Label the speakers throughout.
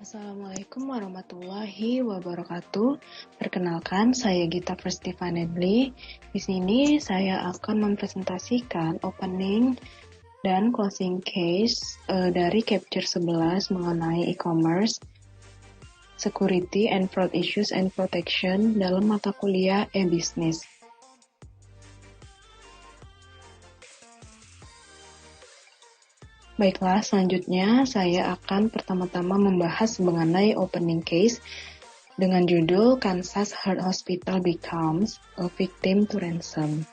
Speaker 1: Assalamualaikum warahmatullahi wabarakatuh. Perkenalkan, saya Gita Festivanedli. Di sini saya akan mempresentasikan opening dan closing case dari Capture 11 mengenai e-commerce, security and fraud issues and protection dalam mata kuliah e-business. Baiklah, selanjutnya saya akan pertama-tama membahas mengenai opening case dengan judul Kansas Heart Hospital Becomes a Victim to Ransom.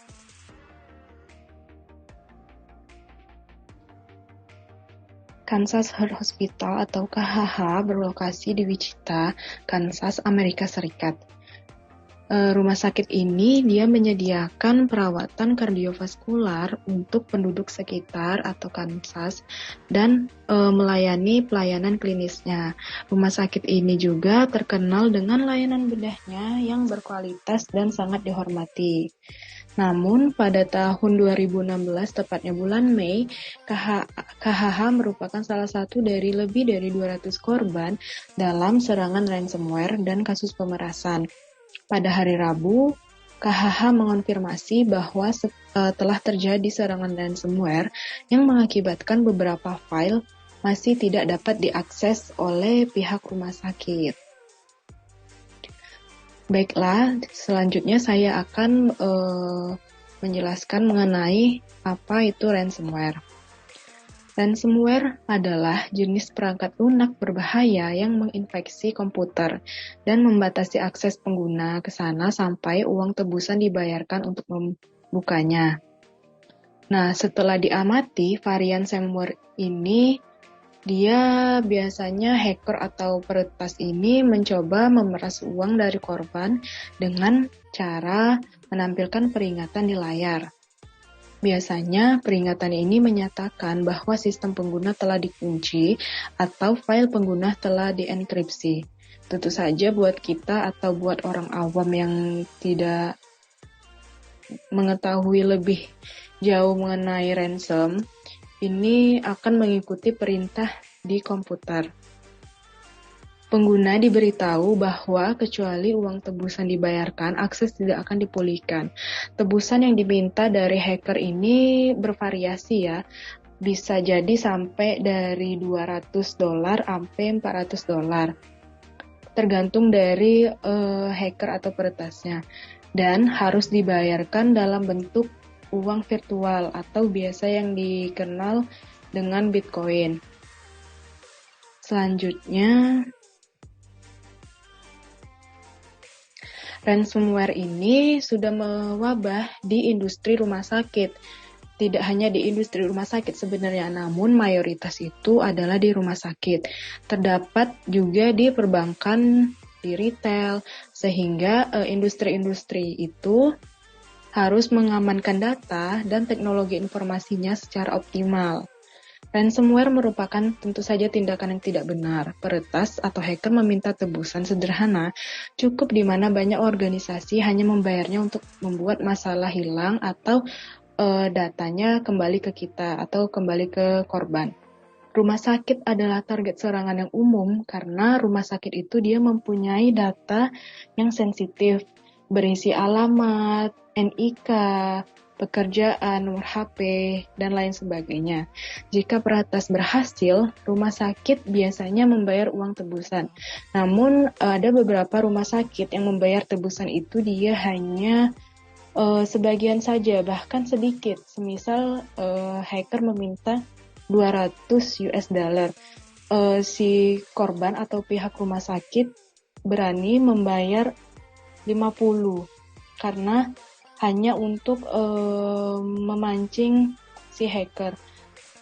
Speaker 1: Kansas Heart Hospital atau KHH berlokasi di Wichita, Kansas, Amerika Serikat. Rumah sakit ini dia menyediakan perawatan kardiovaskular untuk penduduk sekitar atau Kansas dan melayani pelayanan klinisnya. Rumah sakit ini juga terkenal dengan layanan bedahnya yang berkualitas dan sangat dihormati. Namun pada tahun 2016, tepatnya bulan Mei, KHH merupakan salah satu dari lebih dari 200 korban dalam serangan ransomware dan kasus pemerasan. Pada hari Rabu, KHH mengonfirmasi bahwa telah terjadi serangan ransomware yang mengakibatkan beberapa file masih tidak dapat diakses oleh pihak rumah sakit. Baiklah, selanjutnya saya akan menjelaskan mengenai apa itu ransomware. Ransomware adalah jenis perangkat lunak berbahaya yang menginfeksi komputer dan membatasi akses pengguna ke sana sampai uang tebusan dibayarkan untuk membukanya. Nah, setelah diamati, varian ransomware ini dia biasanya hacker atau peretas ini mencoba memeras uang dari korban dengan cara menampilkan peringatan di layar. Biasanya, peringatan ini menyatakan bahwa sistem pengguna telah dikunci atau file pengguna telah dienkripsi. Tentu saja buat kita atau buat orang awam yang tidak mengetahui lebih jauh mengenai ransom, ini akan mengikuti perintah di komputer. Pengguna diberitahu bahwa kecuali uang tebusan dibayarkan, akses tidak akan dipulihkan. Tebusan yang diminta dari hacker ini bervariasi ya. Bisa jadi sampai dari $200 sampai $400. Tergantung dari hacker atau peretasnya. Dan harus dibayarkan dalam bentuk uang virtual atau biasa yang dikenal dengan Bitcoin. Selanjutnya, ransomware ini sudah mewabah di industri rumah sakit. Tidak hanya di industri rumah sakit sebenarnya, namun mayoritas itu adalah di rumah sakit. Terdapat juga di perbankan, di retail, sehingga industri-industri itu harus mengamankan data dan teknologi informasinya secara optimal. Ransomware merupakan tentu saja tindakan yang tidak benar. Peretas atau hacker meminta tebusan sederhana, cukup di mana banyak organisasi hanya membayarnya untuk membuat masalah hilang atau datanya kembali ke kita atau kembali ke korban. Rumah sakit adalah target serangan yang umum karena rumah sakit itu dia mempunyai data yang sensitif, berisi alamat, NIK, pekerjaan, nomor HP, dan lain sebagainya. Jika peretas berhasil, rumah sakit biasanya membayar uang tebusan. Namun, ada beberapa rumah sakit yang membayar tebusan itu dia hanya sebagian saja, bahkan sedikit. Semisal, hacker meminta $200, si korban atau pihak rumah sakit berani membayar 50 karena hanya untuk memancing si hacker.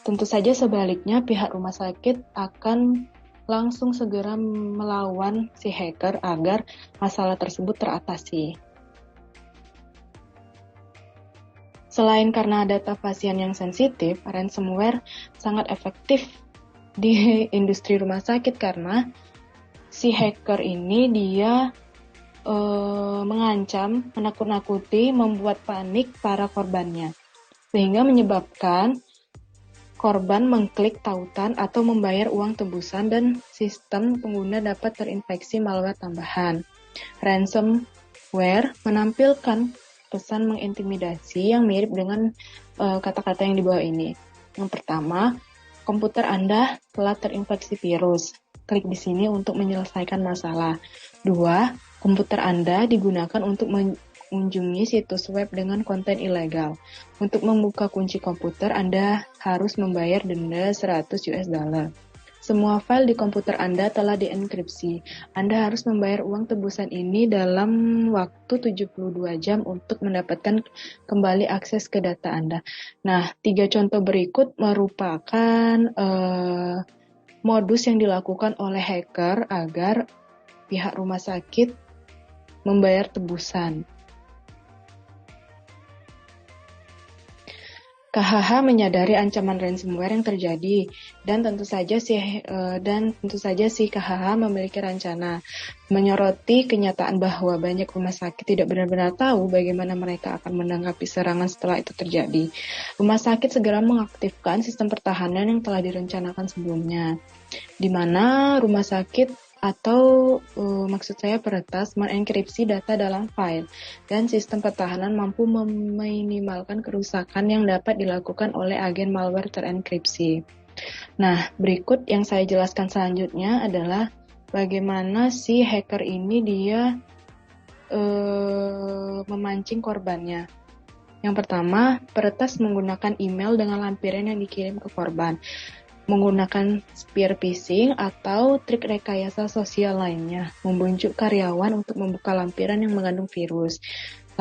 Speaker 1: Tentu saja sebaliknya pihak rumah sakit akan langsung segera melawan si hacker agar masalah tersebut teratasi. Selain karena data pasien yang sensitif, ransomware sangat efektif di industri rumah sakit karena si hacker ini dia mengancam, menakut-nakuti, membuat panik para korbannya. Sehingga menyebabkan korban mengklik tautan atau membayar uang tebusan dan sistem pengguna dapat terinfeksi malware tambahan. Ransomware menampilkan pesan mengintimidasi yang mirip dengan kata-kata yang di bawah ini. Yang pertama, komputer Anda telah terinfeksi virus. Klik di sini untuk menyelesaikan masalah. 2. Komputer Anda digunakan untuk mengunjungi situs web dengan konten ilegal. Untuk membuka kunci komputer, Anda harus membayar denda $100. Semua file di komputer Anda telah dienkripsi. Anda harus membayar uang tebusan ini dalam waktu 72 jam untuk mendapatkan kembali akses ke data Anda. Nah, 3 contoh berikut merupakan modus yang dilakukan oleh hacker agar pihak rumah sakit membayar tebusan. KHH menyadari ancaman ransomware yang terjadi dan tentu saja si KHH memiliki rencana menyoroti kenyataan bahwa banyak rumah sakit tidak benar-benar tahu bagaimana mereka akan menanggapi serangan setelah itu terjadi. Rumah sakit segera mengaktifkan sistem pertahanan yang telah direncanakan sebelumnya, di mana rumah sakit atau maksud saya peretas mengenkripsi data dalam file dan sistem pertahanan mampu meminimalkan kerusakan yang dapat dilakukan oleh agen malware terenkripsi. Nah, berikut yang saya jelaskan selanjutnya adalah bagaimana si hacker ini dia memancing korbannya. Yang pertama, peretas menggunakan email dengan lampiran yang dikirim ke korban, menggunakan spear phishing atau trik rekayasa sosial lainnya, membujuk karyawan untuk membuka lampiran yang mengandung virus.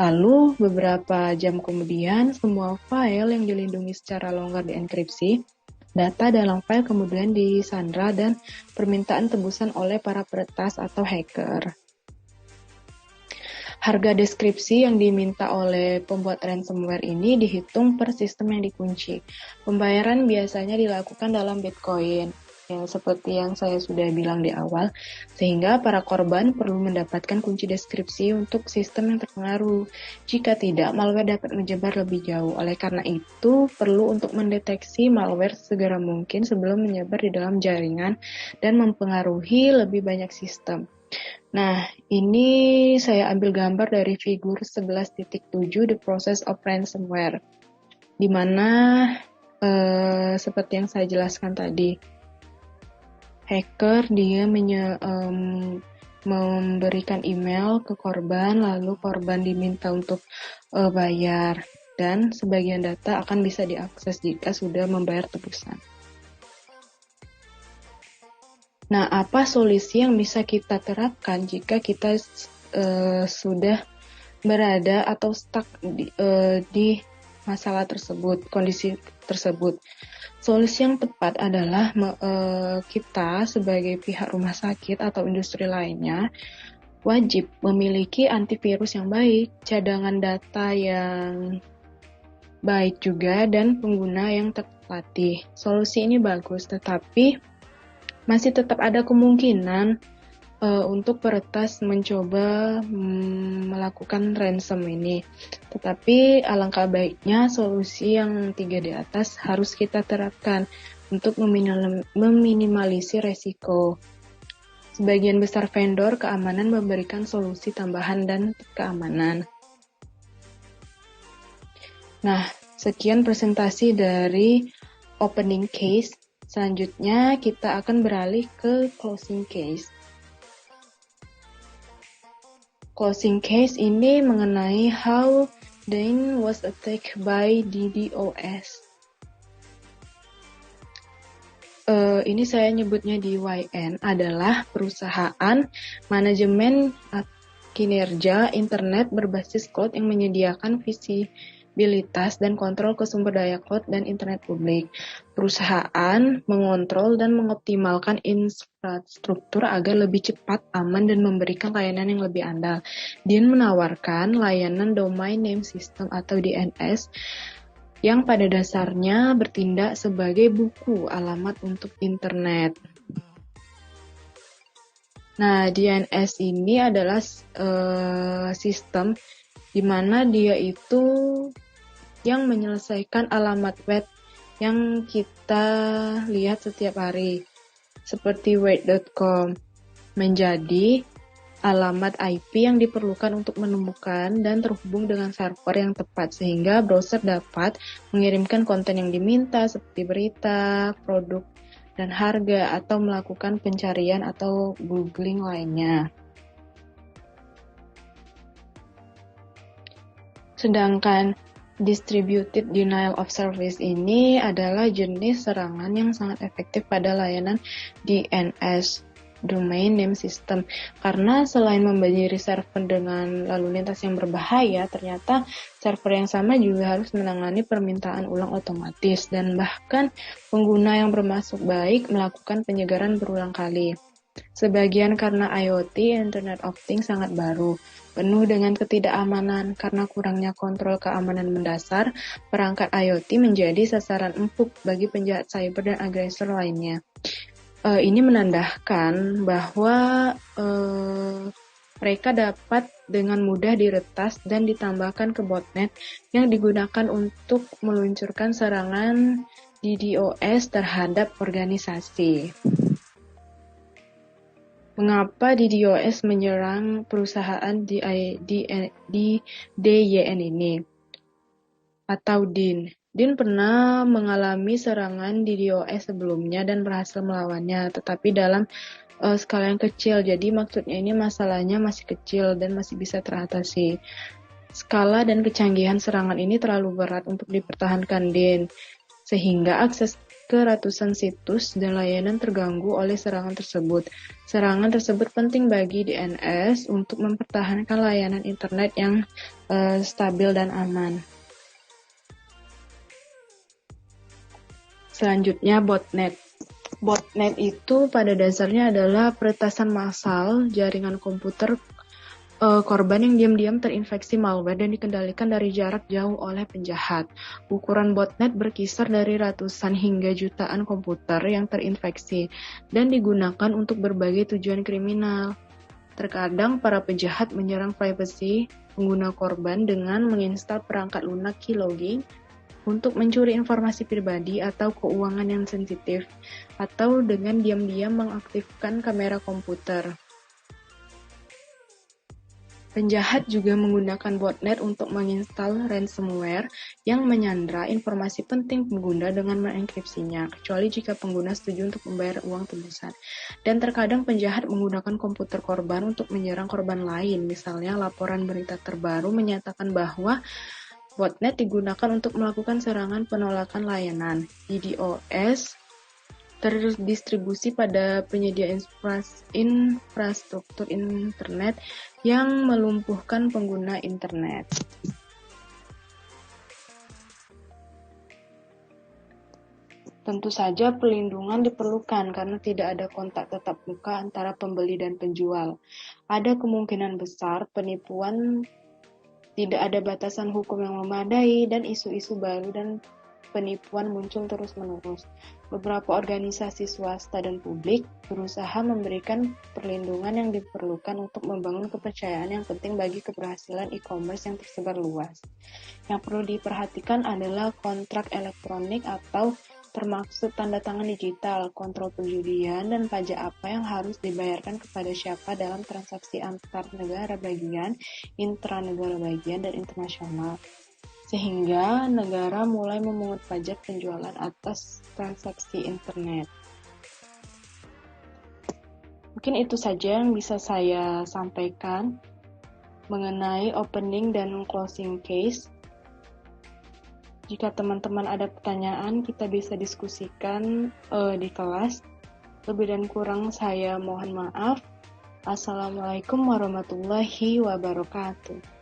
Speaker 1: Lalu, beberapa jam kemudian, semua file yang dilindungi secara longgar dienkripsi, data dalam file kemudian disandra dan permintaan tebusan oleh para peretas atau hacker. Harga deskripsi yang diminta oleh pembuat ransomware ini dihitung per sistem yang dikunci. Pembayaran biasanya dilakukan dalam Bitcoin, seperti yang saya sudah bilang di awal, sehingga para korban perlu mendapatkan kunci deskripsi untuk sistem yang terpengaruh. Jika tidak, malware dapat menyebar lebih jauh. Oleh karena itu, perlu untuk mendeteksi malware segera mungkin sebelum menyebar di dalam jaringan dan mempengaruhi lebih banyak sistem. Nah, ini saya ambil gambar dari figur 11.7 The Process of Ransomware, di mana seperti yang saya jelaskan tadi, hacker dia memberikan email ke korban, lalu korban diminta untuk bayar, dan sebagian data akan bisa diakses jika sudah membayar tebusan. Nah, apa solusi yang bisa kita terapkan jika kita sudah berada atau stuck di masalah tersebut, kondisi tersebut? Solusi yang tepat adalah kita sebagai pihak rumah sakit atau industri lainnya wajib memiliki antivirus yang baik, cadangan data yang baik juga, dan pengguna yang terlatih. Solusi ini bagus, tetapi masih tetap ada kemungkinan untuk peretas mencoba melakukan ransom ini. Tetapi alangkah baiknya solusi yang 3 di atas harus kita terapkan untuk meminimalisir resiko. Sebagian besar vendor keamanan memberikan solusi tambahan dan keamanan. Nah, sekian presentasi dari opening case. Selanjutnya kita akan beralih ke closing case. Closing case ini mengenai how Dane was attacked by DDoS. Ini saya nyebutnya DYN adalah perusahaan manajemen kinerja internet berbasis cloud yang menyediakan visibilitas dan kontrol ke sumber daya cloud dan internet publik. Perusahaan mengontrol dan mengoptimalkan infrastruktur agar lebih cepat, aman, dan memberikan layanan yang lebih andal. Dia menawarkan layanan Domain Name System atau DNS yang pada dasarnya bertindak sebagai buku alamat untuk internet. Nah, DNS ini adalah sistem di mana dia itu yang menyelesaikan alamat web yang kita lihat setiap hari, seperti weight.com, menjadi alamat IP yang diperlukan untuk menemukan dan terhubung dengan server yang tepat, sehingga browser dapat mengirimkan konten yang diminta seperti berita, produk, dan harga, atau melakukan pencarian atau googling lainnya. Sedangkan distributed denial of service ini adalah jenis serangan yang sangat efektif pada layanan DNS, Domain Name System, karena selain membanjiri server dengan lalu lintas yang berbahaya, ternyata server yang sama juga harus menangani permintaan ulang otomatis, dan bahkan pengguna yang bermaksud baik melakukan penyegaran berulang kali. Sebagian karena IoT, Internet of Things, sangat baru, penuh dengan ketidakamanan. Karena kurangnya kontrol keamanan mendasar, perangkat IoT menjadi sasaran empuk bagi penjahat cyber dan agresor lainnya. Ini menandakan bahwa mereka dapat dengan mudah diretas dan ditambahkan ke botnet yang digunakan untuk meluncurkan serangan DDoS terhadap organisasi. Mengapa DDoS menyerang perusahaan di DYN ini? Atau DIN. DIN pernah mengalami serangan DDoS sebelumnya dan berhasil melawannya, tetapi dalam skala yang kecil. Jadi maksudnya ini masalahnya masih kecil dan masih bisa teratasi. Skala dan kecanggihan serangan ini terlalu berat untuk dipertahankan DIN, sehingga akses ke ratusan situs dan layanan terganggu oleh serangan tersebut. Serangan tersebut penting bagi DNS untuk mempertahankan layanan internet yang stabil dan aman. Selanjutnya, botnet. Botnet itu pada dasarnya adalah peretasan massal jaringan komputer korban yang diam-diam terinfeksi malware dan dikendalikan dari jarak jauh oleh penjahat. Ukuran botnet berkisar dari ratusan hingga jutaan komputer yang terinfeksi dan digunakan untuk berbagai tujuan kriminal. Terkadang para penjahat menyerang privasi pengguna korban dengan menginstal perangkat lunak keylogging untuk mencuri informasi pribadi atau keuangan yang sensitif, atau dengan diam-diam mengaktifkan kamera komputer. Penjahat juga menggunakan botnet untuk menginstal ransomware yang menyandra informasi penting pengguna dengan mengenkripsinya, kecuali jika pengguna setuju untuk membayar uang tebusan. Dan terkadang penjahat menggunakan komputer korban untuk menyerang korban lain. Misalnya, laporan berita terbaru menyatakan bahwa botnet digunakan untuk melakukan serangan penolakan layanan DDoS terdistribusi pada penyedia infrastruktur internet yang melumpuhkan pengguna internet. Tentu saja perlindungan diperlukan karena tidak ada kontak tatap muka antara pembeli dan penjual. Ada kemungkinan besar penipuan, tidak ada batasan hukum yang memadai, dan isu-isu baru dan penipuan muncul terus-menerus. Beberapa organisasi swasta dan publik berusaha memberikan perlindungan yang diperlukan untuk membangun kepercayaan yang penting bagi keberhasilan e-commerce yang tersebar luas. Yang perlu diperhatikan adalah kontrak elektronik atau termaksud tanda tangan digital, kontrol perjudian, dan pajak apa yang harus dibayarkan kepada siapa dalam transaksi antar negara bagian, intranegara bagian, dan internasional. Sehingga negara mulai memungut pajak penjualan atas transaksi internet. Mungkin itu saja yang bisa saya sampaikan mengenai opening dan closing case. Jika teman-teman ada pertanyaan, kita bisa diskusikan di kelas. Lebih dan kurang saya mohon maaf. Assalamualaikum warahmatullahi wabarakatuh.